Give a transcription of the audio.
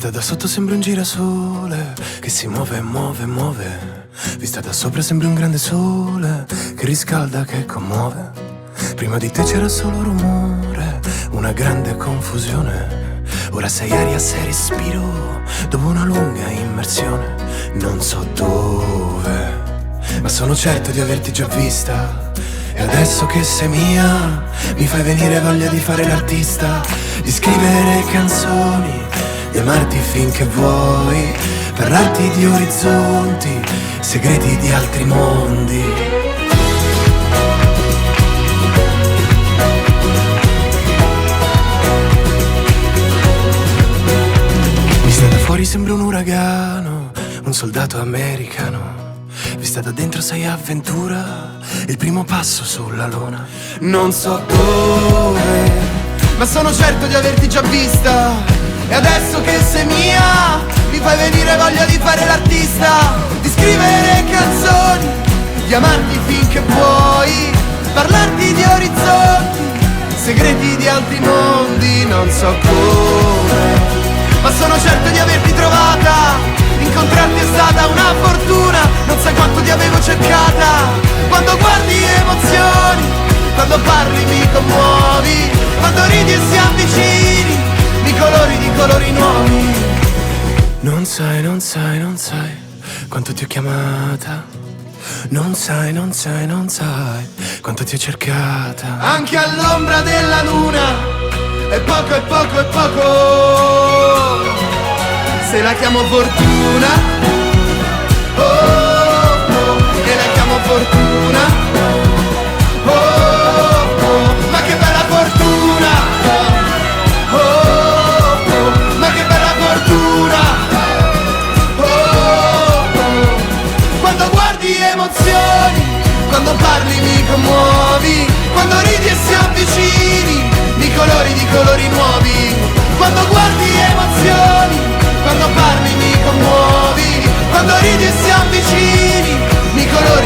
Vista da sotto sembra un girasole che si muove, muove, muove. Vista da sopra sembra un grande sole che riscalda, che commuove. Prima di te c'era solo rumore, una grande confusione. Ora sei aria, sei respiro, dopo una lunga immersione. Non so dove, ma sono certo di averti già vista. E adesso che sei mia, mi fai venire voglia di fare l'artista, di scrivere canzoni, di amarti finché vuoi, parlarti di orizzonti, segreti di altri mondi. Vista da fuori sembra un uragano, un soldato americano. Vista da dentro sei avventura, il primo passo sulla luna. Non so dove, ma sono certo di averti già vista. E adesso che sei mia, mi fai venire voglia di fare l'artista, di scrivere canzoni, di amarti finché puoi, parlarti di orizzonti, segreti di altri mondi. Non so come, ma sono certo di averti trovata. Incontrarti è stata una fortuna, non sai quanto ti avevo cercata. Quando guardi emozioni, quando parli mi commuovi, quando ridi e siamo vicini, di colori, di colori nuovi. Non sai, non sai, non sai quanto ti ho chiamata. Non sai, non sai, non sai quanto ti ho cercata. Anche all'ombra della luna è poco, è poco, è poco. Se la chiamo fortuna, oh, oh, e la chiamo fortuna, oh, oh, ma che bella fortuna, oh, oh, ma che bella fortuna, oh, oh, quando guardi emozioni, quando parli mi commuovi, quando ridi e si avvicini, di colori nuovi, quando guardi emozioni, quando parli mi commuovi, quando ridi e siamo vicini, di colori